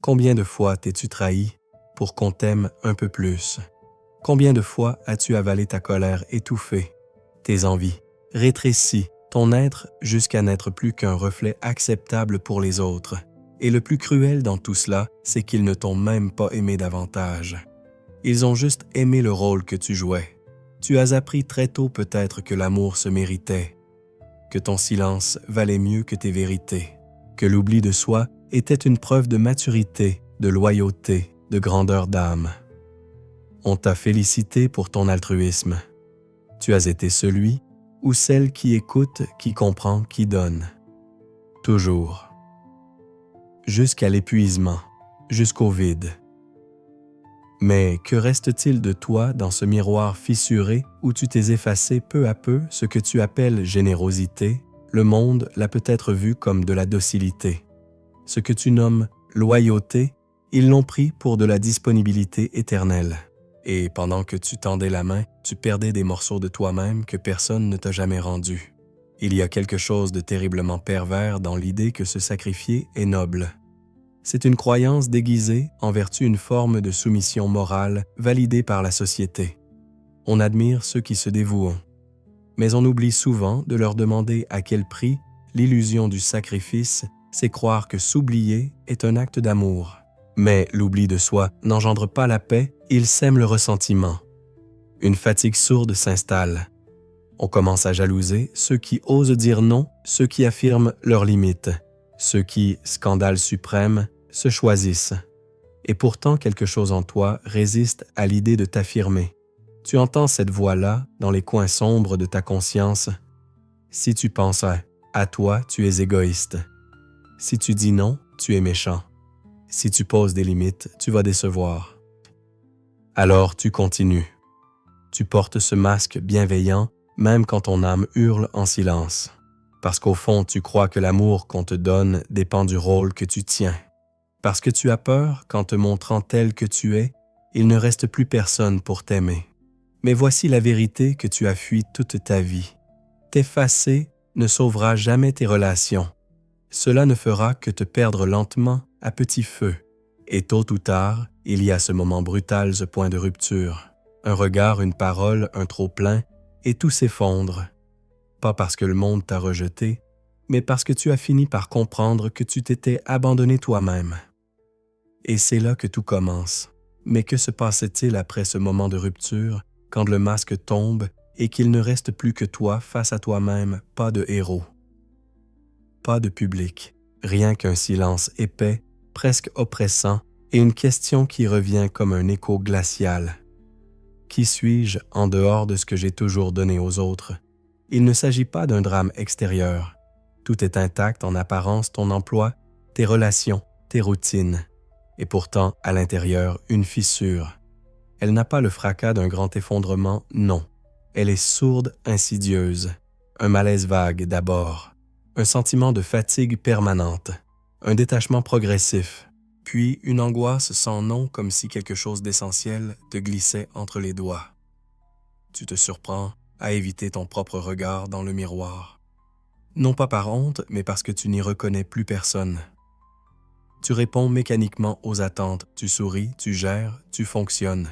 Combien de fois t'es-tu trahi pour qu'on t'aime un peu plus? Combien de fois as-tu avalé ta colère étouffée, tes envies, rétréci ton être jusqu'à n'être plus qu'un reflet acceptable pour les autres? Et le plus cruel dans tout cela, c'est qu'ils ne t'ont même pas aimé davantage. Ils ont juste aimé le rôle que tu jouais. Tu as appris très tôt peut-être que l'amour se méritait, que ton silence valait mieux que tes vérités, que l'oubli de soi était une preuve de maturité, de loyauté, de grandeur d'âme. On t'a félicité pour ton altruisme. Tu as été celui ou celle qui écoute, qui comprend, qui donne. Toujours. Jusqu'à l'épuisement, jusqu'au vide. Mais que reste-t-il de toi dans ce miroir fissuré où tu t'es effacé peu à peu ce que tu appelles générosité? Le monde l'a peut-être vu comme de la docilité. Ce que tu nommes loyauté, ils l'ont pris pour de la disponibilité éternelle. Et pendant que tu tendais la main, tu perdais des morceaux de toi-même que personne ne t'a jamais rendus. Il y a quelque chose de terriblement pervers dans l'idée que se sacrifier est noble. C'est une croyance déguisée en vertu d'une forme de soumission morale validée par la société. On admire ceux qui se dévouent, mais on oublie souvent de leur demander à quel prix l'illusion du sacrifice, c'est croire que s'oublier est un acte d'amour. Mais l'oubli de soi n'engendre pas la paix, il sème le ressentiment. Une fatigue sourde s'installe. On commence à jalouser ceux qui osent dire non, ceux qui affirment leurs limites, ceux qui, scandale suprême, se choisissent. Et pourtant quelque chose en toi résiste à l'idée de t'affirmer. Tu entends cette voix-là dans les coins sombres de ta conscience. Si tu penses à toi, tu es égoïste. Si tu dis non, tu es méchant. Si tu poses des limites, tu vas décevoir. Alors tu continues. Tu portes ce masque bienveillant, même quand ton âme hurle en silence. Parce qu'au fond, tu crois que l'amour qu'on te donne dépend du rôle que tu tiens. Parce que tu as peur qu'en te montrant tel que tu es, il ne reste plus personne pour t'aimer. Mais voici la vérité que tu as fui toute ta vie. T'effacer ne sauvera jamais tes relations. Cela ne fera que te perdre lentement à petit feu. Et tôt ou tard, il y a ce moment brutal, ce point de rupture. Un regard, une parole, un trop-plein, et tout s'effondre. Pas parce que le monde t'a rejeté, mais parce que tu as fini par comprendre que tu t'étais abandonné toi-même. Et c'est là que tout commence. Mais que se passait-il après ce moment de rupture, quand le masque tombe et qu'il ne reste plus que toi face à toi-même, pas de héros? Pas de public, rien qu'un silence épais, presque oppressant, et une question qui revient comme un écho glacial. Qui suis-je en dehors de ce que j'ai toujours donné aux autres? Il ne s'agit pas d'un drame extérieur. Tout est intact en apparence, ton emploi, tes relations, tes routines. Et pourtant, à l'intérieur, une fissure. Elle n'a pas le fracas d'un grand effondrement, non. Elle est sourde, insidieuse. Un malaise vague d'abord. Un sentiment de fatigue permanente. Un détachement progressif. Puis une angoisse sans nom comme si quelque chose d'essentiel te glissait entre les doigts. Tu te surprends à éviter ton propre regard dans le miroir. Non pas par honte, mais parce que tu n'y reconnais plus personne. Tu réponds mécaniquement aux attentes, tu souris, tu gères, tu fonctionnes.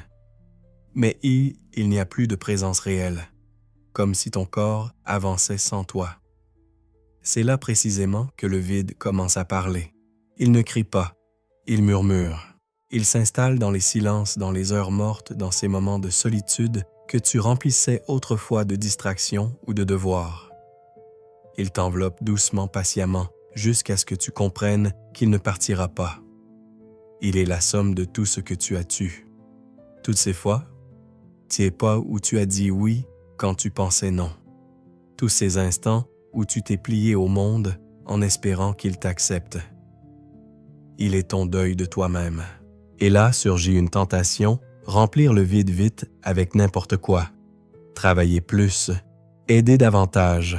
Mais il n'y a plus de présence réelle, comme si ton corps avançait sans toi. C'est là précisément que le vide commence à parler. Il ne crie pas, il murmure. Il s'installe dans les silences, dans les heures mortes, dans ces moments de solitude que tu remplissais autrefois de distractions ou de devoirs. Il t'enveloppe doucement, patiemment, jusqu'à ce que tu comprennes qu'il ne partira pas. Il est la somme de tout ce que tu as tu. Toutes ces fois, tu n'es pas où tu as dit oui quand tu pensais non. Tous ces instants où tu t'es plié au monde en espérant qu'il t'accepte. Il est ton deuil de toi-même. Et là surgit une tentation, remplir le vide vite avec n'importe quoi. Travailler plus, aider davantage,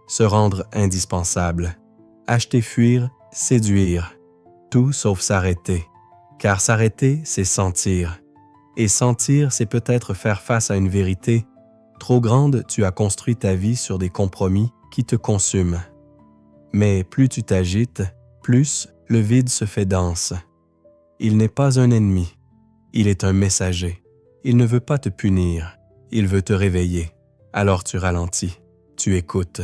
se rendre indispensable, acheter, fuir, séduire, tout sauf s'arrêter. Car s'arrêter, c'est sentir. Et sentir, c'est peut-être faire face à une vérité. Trop grande, tu as construit ta vie sur des compromis qui te consument. Mais plus tu t'agites, plus le vide se fait dense. Il n'est pas un ennemi. Il est un messager. Il ne veut pas te punir. Il veut te réveiller. Alors tu ralentis. Tu écoutes.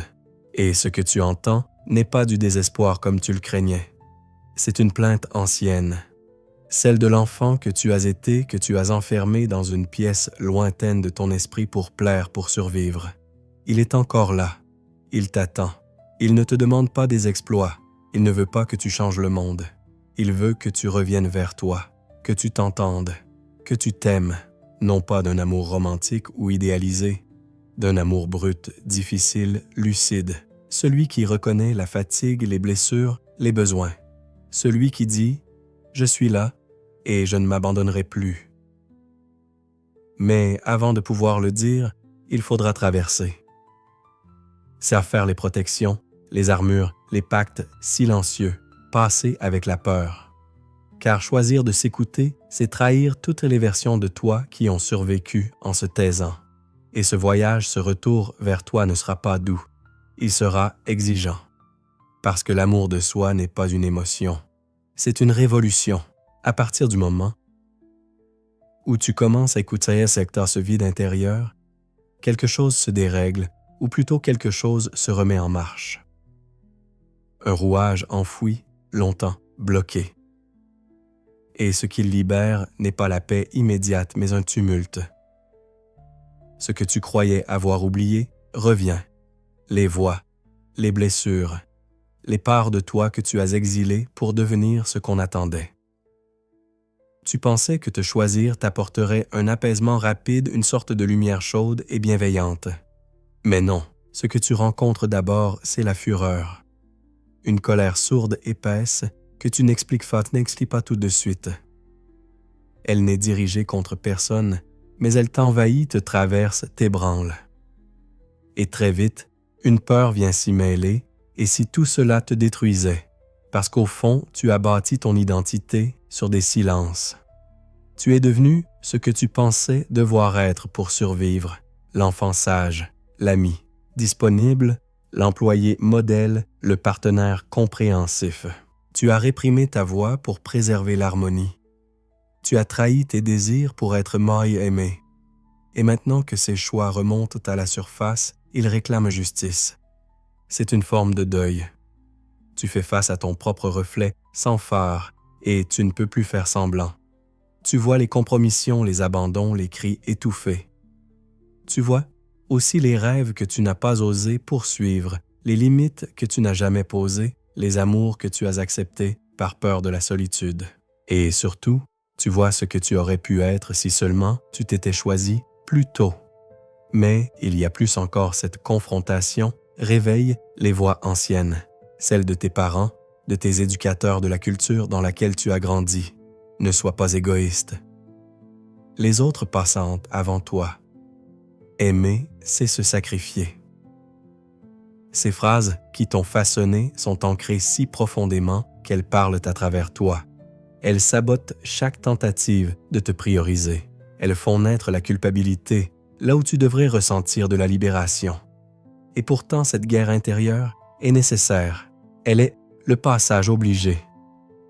Et ce que tu entends n'est pas du désespoir comme tu le craignais. C'est une plainte ancienne. Celle de l'enfant que tu as été, que tu as enfermé dans une pièce lointaine de ton esprit pour plaire, pour survivre. Il est encore là. Il t'attend. Il ne te demande pas des exploits. Il ne veut pas que tu changes le monde. Il veut que tu reviennes vers toi, que tu t'entendes, que tu t'aimes, non pas d'un amour romantique ou idéalisé, d'un amour brut, difficile, lucide, celui qui reconnaît la fatigue, les blessures, les besoins, celui qui dit « Je suis là et je ne m'abandonnerai plus ». Mais avant de pouvoir le dire, il faudra traverser. C'est à faire les protections, les armures, les pactes silencieux, passer avec la peur. Car choisir de s'écouter, c'est trahir toutes les versions de toi qui ont survécu en se taisant. Et ce voyage, ce retour vers toi ne sera pas doux. Il sera exigeant. Parce que l'amour de soi n'est pas une émotion. C'est une révolution. À partir du moment où tu commences à écouter ce vide intérieur, quelque chose se dérègle, ou plutôt quelque chose se remet en marche. Un rouage enfoui, longtemps bloqué. Et ce qu'il libère n'est pas la paix immédiate, mais un tumulte. Ce que tu croyais avoir oublié revient. Les voix, les blessures, les parts de toi que tu as exilées pour devenir ce qu'on attendait. Tu pensais que te choisir t'apporterait un apaisement rapide, une sorte de lumière chaude et bienveillante. Mais non, ce que tu rencontres d'abord, c'est la fureur. Une colère sourde, épaisse, que tu n'expliques pas tout de suite. Elle n'est dirigée contre personne, mais elle t'envahit, te traverse, t'ébranle. Et très vite, une peur vient s'y mêler, et si tout cela te détruisait, parce qu'au fond, tu as bâti ton identité sur des silences. Tu es devenu ce que tu pensais devoir être pour survivre, l'enfant sage, l'ami, disponible, l'employé modèle, le partenaire compréhensif. Tu as réprimé ta voix pour préserver l'harmonie. Tu as trahi tes désirs pour être mal aimé. Et maintenant que ces choix remontent à la surface, ils réclament justice. C'est une forme de deuil. Tu fais face à ton propre reflet sans phare et tu ne peux plus faire semblant. Tu vois les compromissions, les abandons, les cris étouffés. Tu vois aussi les rêves que tu n'as pas osé poursuivre, les limites que tu n'as jamais posées, les amours que tu as acceptés par peur de la solitude. Et surtout, tu vois ce que tu aurais pu être si seulement tu t'étais choisi plus tôt. Mais il y a plus encore, cette confrontation réveille les voix anciennes, celles de tes parents, de tes éducateurs, de la culture dans laquelle tu as grandi. Ne sois pas égoïste. Les autres passantes avant toi. Aimer, c'est se sacrifier. Ces phrases qui t'ont façonné sont ancrées si profondément qu'elles parlent à travers toi. Elles sabotent chaque tentative de te prioriser. Elles font naître la culpabilité, là où tu devrais ressentir de la libération. Et pourtant, cette guerre intérieure est nécessaire. Elle est le passage obligé.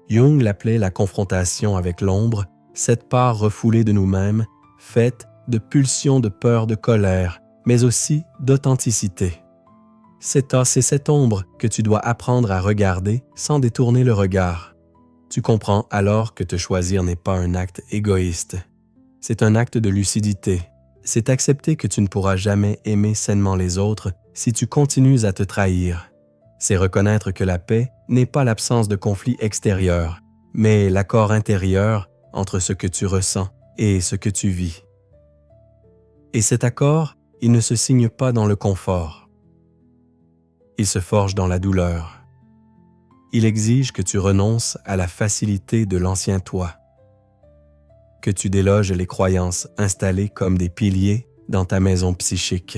Jung l'appelait la confrontation avec l'ombre, cette part refoulée de nous-mêmes, faite de pulsions de peur, de colère, mais aussi d'authenticité. C'est cette ombre que tu dois apprendre à regarder sans détourner le regard. Tu comprends alors que te choisir n'est pas un acte égoïste. C'est un acte de lucidité. C'est accepter que tu ne pourras jamais aimer sainement les autres si tu continues à te trahir. C'est reconnaître que la paix n'est pas l'absence de conflits extérieurs, mais l'accord intérieur entre ce que tu ressens et ce que tu vis. Et cet accord, il ne se signe pas dans le confort. Il se forge dans la douleur. Il exige que tu renonces à la facilité de l'ancien toi, que tu déloges les croyances installées comme des piliers dans ta maison psychique,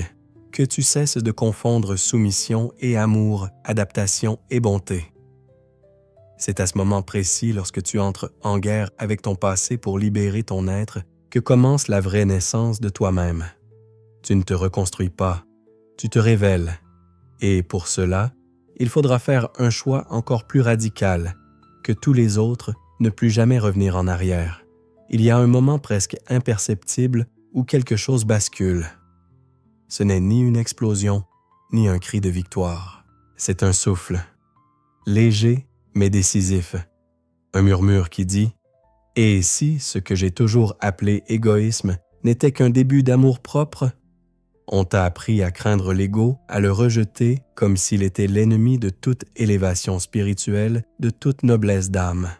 que tu cesses de confondre soumission et amour, adaptation et bonté. C'est à ce moment précis, lorsque tu entres en guerre avec ton passé pour libérer ton être, que commence la vraie naissance de toi-même. Tu ne te reconstruis pas, tu te révèles. Et pour cela, il faudra faire un choix encore plus radical que tous les autres ne plus jamais revenir en arrière. Il y a un moment presque imperceptible où quelque chose bascule. Ce n'est ni une explosion, ni un cri de victoire. C'est un souffle, léger mais décisif. Un murmure qui dit « Et si ce que j'ai toujours appelé égoïsme n'était qu'un début d'amour-propre ?» On t'a appris à craindre l'ego, à le rejeter comme s'il était l'ennemi de toute élévation spirituelle, de toute noblesse d'âme.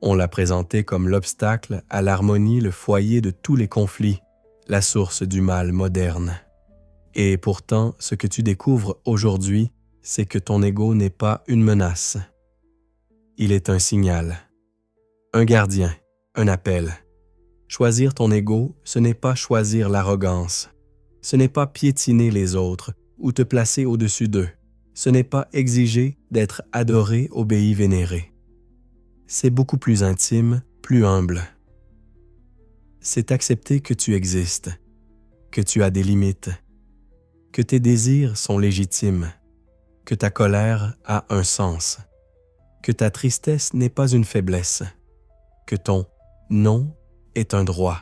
On l'a présenté comme l'obstacle à l'harmonie, le foyer de tous les conflits, la source du mal moderne. Et pourtant, ce que tu découvres aujourd'hui, c'est que ton ego n'est pas une menace. Il est un signal, un gardien, un appel. Choisir ton ego, ce n'est pas choisir l'arrogance. Ce n'est pas piétiner les autres ou te placer au-dessus d'eux. Ce n'est pas exiger d'être adoré, obéi, vénéré. C'est beaucoup plus intime, plus humble. C'est accepter que tu existes, que tu as des limites, que tes désirs sont légitimes, que ta colère a un sens, que ta tristesse n'est pas une faiblesse, que ton non est un droit.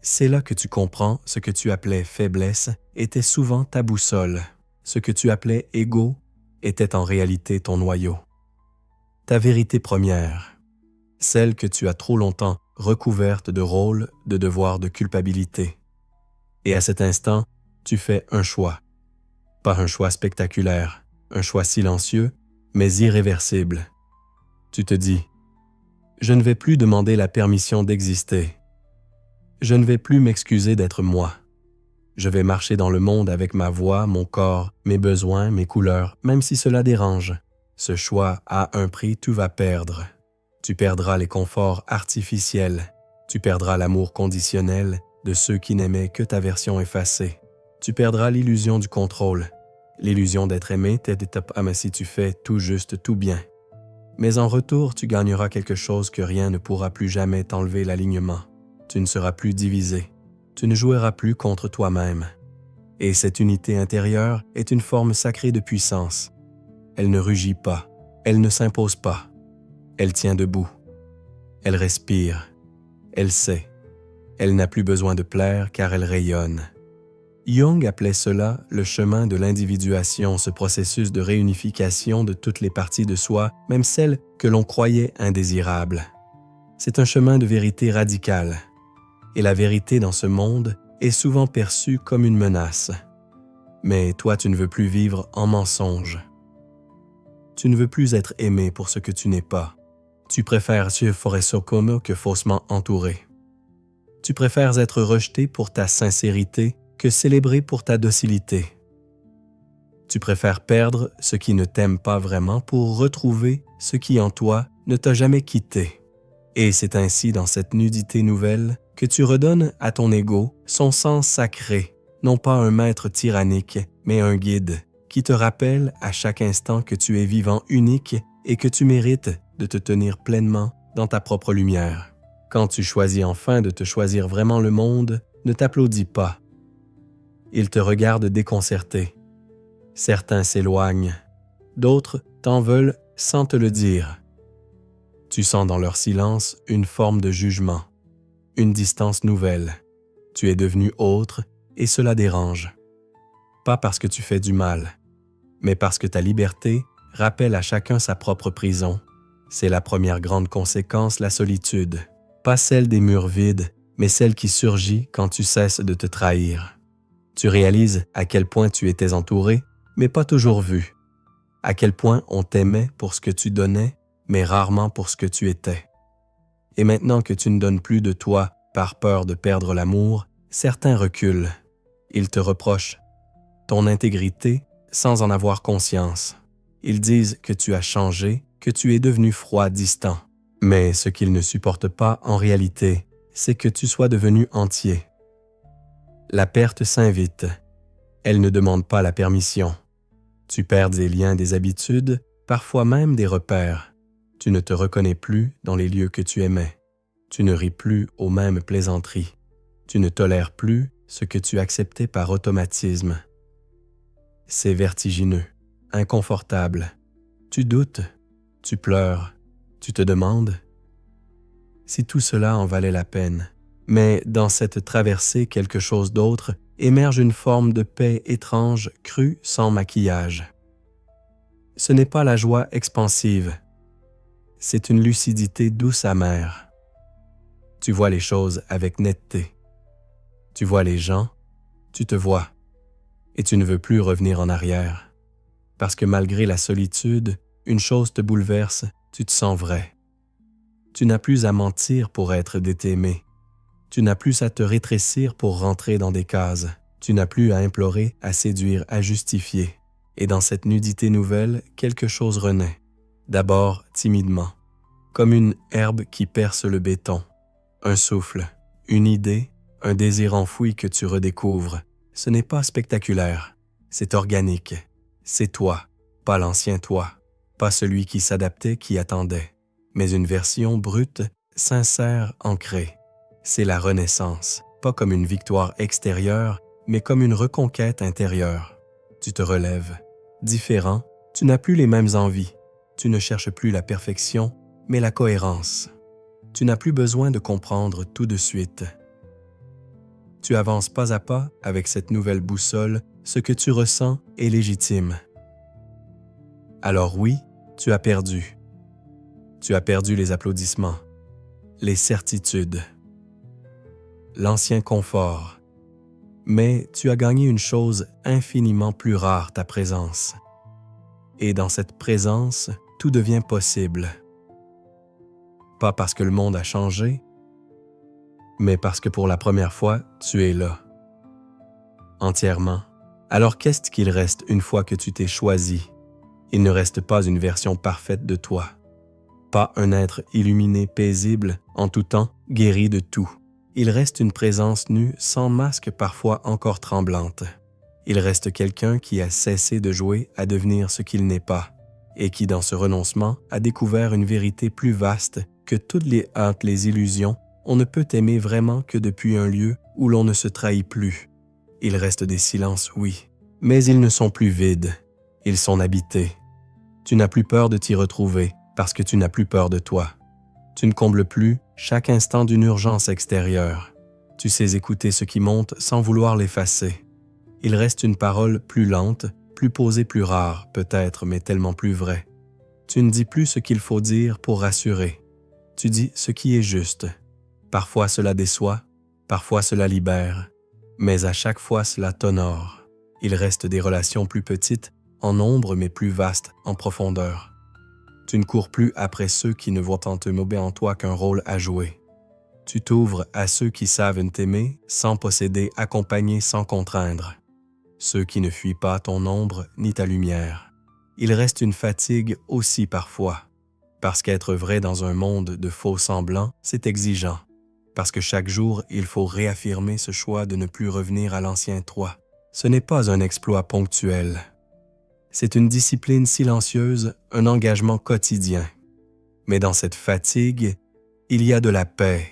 C'est là que tu comprends ce que tu appelais faiblesse était souvent ta boussole. Ce que tu appelais ego était en réalité ton noyau. Ta vérité première, celle que tu as trop longtemps recouverte de rôles, de devoirs, de culpabilité. Et à cet instant, tu fais un choix. Pas un choix spectaculaire, un choix silencieux, mais irréversible. Tu te dis, je ne vais plus demander la permission d'exister. Je ne vais plus m'excuser d'être moi. Je vais marcher dans le monde avec ma voix, mon corps, mes besoins, mes couleurs, même si cela dérange. Ce choix a un prix, tu vas perdre. Tu perdras les conforts artificiels. Tu perdras l'amour conditionnel de ceux qui n'aimaient que ta version effacée. Tu perdras l'illusion du contrôle, l'illusion d'être aimé, si tu fais tout juste, tout bien. Mais en retour, tu gagneras quelque chose que rien ne pourra plus jamais t'enlever l'alignement. Tu ne seras plus divisé. Tu ne joueras plus contre toi-même. Et cette unité intérieure est une forme sacrée de puissance. Elle ne rugit pas, elle ne s'impose pas. Elle tient debout. Elle respire. Elle sait. Elle n'a plus besoin de plaire car elle rayonne. Jung appelait cela le chemin de l'individuation, ce processus de réunification de toutes les parties de soi, même celles que l'on croyait indésirables. C'est un chemin de vérité radicale. Et la vérité dans ce monde est souvent perçue comme une menace. Mais toi, tu ne veux plus vivre en mensonge. Tu ne veux plus être aimé pour ce que tu n'es pas. Tu préfères Sokomo que faussement entouré. Tu préfères être rejeté pour ta sincérité que célébré pour ta docilité. Tu préfères perdre ce qui ne t'aime pas vraiment pour retrouver ce qui en toi ne t'a jamais quitté. Et c'est ainsi dans cette nudité nouvelle que tu redonnes à ton ego son sens sacré, non pas un maître tyrannique, mais un guide qui te rappelle à chaque instant que tu es vivant unique et que tu mérites de te tenir pleinement dans ta propre lumière. Quand tu choisis enfin de te choisir vraiment, le monde ne t'applaudit pas. Il te regarde déconcerté. Certains s'éloignent, d'autres t'en veulent sans te le dire. Tu sens dans leur silence une forme de jugement, une distance nouvelle. Tu es devenu autre et cela dérange. Pas parce que tu fais du mal, mais parce que ta liberté rappelle à chacun sa propre prison. C'est la première grande conséquence, la solitude. Pas celle des murs vides, mais celle qui surgit quand tu cesses de te trahir. Tu réalises à quel point tu étais entouré, mais pas toujours vu. À quel point on t'aimait pour ce que tu donnais, mais rarement pour ce que tu étais. Et maintenant que tu ne donnes plus de toi par peur de perdre l'amour, certains reculent. Ils te reprochent ton intégrité sans en avoir conscience. Ils disent que tu as changé, que tu es devenu froid, distant. Mais ce qu'ils ne supportent pas en réalité, c'est que tu sois devenu entier. La perte s'invite. Elle ne demande pas la permission. Tu perds des liens, des habitudes, parfois même des repères. Tu ne te reconnais plus dans les lieux que tu aimais. Tu ne ris plus aux mêmes plaisanteries. Tu ne tolères plus ce que tu acceptais par automatisme. C'est vertigineux, inconfortable. Tu doutes, tu pleures, Tu te demandes si tout cela en valait la peine. Mais dans cette traversée quelque chose d'autre émerge une forme de paix étrange, crue, sans maquillage. Ce n'est pas la joie expansive, c'est une lucidité douce amère. Tu vois les choses avec netteté. Tu vois les gens, tu te vois, et tu ne veux plus revenir en arrière. Parce que malgré la solitude, une chose te bouleverse, tu te sens vrai. Tu n'as plus à mentir pour être détaimé. Tu n'as plus à te rétrécir pour rentrer dans des cases. Tu n'as plus à implorer, à séduire, à justifier. Et dans cette nudité nouvelle, quelque chose renaît. D'abord timidement, comme une herbe qui perce le béton. Un souffle, une idée, un désir enfoui que tu redécouvres. Ce n'est pas spectaculaire, c'est organique. C'est toi, pas l'ancien toi, pas celui qui s'adaptait, qui attendait, mais une version brute, sincère, ancrée. C'est la renaissance, pas comme une victoire extérieure, mais comme une reconquête intérieure. Tu te relèves. Différent, tu n'as plus les mêmes envies. Tu ne cherches plus la perfection, mais la cohérence. Tu n'as plus besoin de comprendre tout de suite. Tu avances pas à pas avec cette nouvelle boussole, ce que tu ressens est légitime. Alors oui, tu as perdu. Tu as perdu les applaudissements, les certitudes, l'ancien confort. Mais tu as gagné une chose infiniment plus rare, ta présence. Et dans cette présence, tout devient possible. Pas parce que le monde a changé, mais parce que pour la première fois, tu es là. Entièrement. Alors qu'est-ce qu'il reste une fois que tu t'es choisi? Il ne reste pas une version parfaite de toi. Pas un être illuminé, paisible, en tout temps, guéri de tout. Il reste une présence nue, sans masque, parfois encore tremblante. Il reste quelqu'un qui a cessé de jouer à devenir ce qu'il n'est pas, et qui, dans ce renoncement, a découvert une vérité plus vaste que toutes les hâtes, les illusions. On ne peut aimer vraiment que depuis un lieu où l'on ne se trahit plus. Il reste des silences, oui, mais ils ne sont plus vides. Ils sont habités. Tu n'as plus peur de t'y retrouver parce que tu n'as plus peur de toi. Tu ne combles plus chaque instant d'une urgence extérieure. Tu sais écouter ce qui monte sans vouloir l'effacer. Il reste une parole plus lente, plus posée, plus rare, peut-être, mais tellement plus vraie. Tu ne dis plus ce qu'il faut dire pour rassurer. Tu dis ce qui est juste. Parfois cela déçoit, parfois cela libère, mais à chaque fois cela t'honore. Il reste des relations plus petites, en nombre mais plus vastes, en profondeur. Tu ne cours plus après ceux qui ne voient en te mober en toi qu'un rôle à jouer. Tu t'ouvres à ceux qui savent t'aimer sans posséder, accompagner sans contraindre. Ceux qui ne fuient pas ton ombre ni ta lumière. Il reste une fatigue aussi parfois, parce qu'être vrai dans un monde de faux semblants, c'est exigeant. Parce que chaque jour, il faut réaffirmer ce choix de ne plus revenir à l'ancien toi. Ce n'est pas un exploit ponctuel. C'est une discipline silencieuse, un engagement quotidien. Mais dans cette fatigue, il y a de la paix.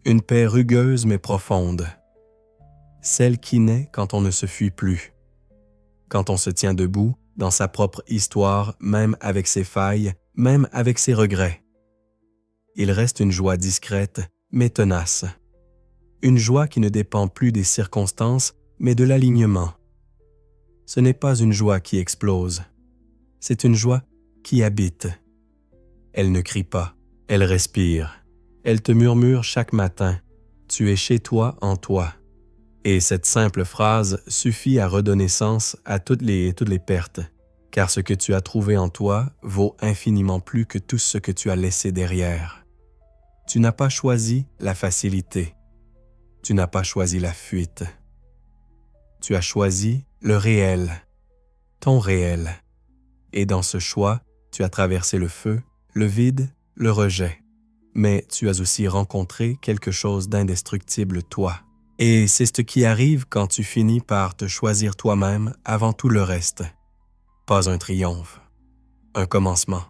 Une paix rugueuse mais profonde. Celle qui naît quand on ne se fuit plus. Quand on se tient debout dans sa propre histoire, même avec ses failles, même avec ses regrets. Il reste une joie discrète, mais tenace. Une joie qui ne dépend plus des circonstances, mais de l'alignement. Ce n'est pas une joie qui explose. C'est une joie qui habite. Elle ne crie pas, elle respire. Elle te murmure chaque matin. Tu es chez toi en toi. Et cette simple phrase suffit à redonner sens à toutes les pertes. Car ce que tu as trouvé en toi vaut infiniment plus que tout ce que tu as laissé derrière. Tu n'as pas choisi la facilité. Tu n'as pas choisi la fuite. Tu as choisi le réel, ton réel. Et dans ce choix, tu as traversé le feu, le vide, le rejet. Mais tu as aussi rencontré quelque chose d'indestructible, toi. Et c'est ce qui arrive quand tu finis par te choisir toi-même avant tout le reste. Pas un triomphe, un commencement.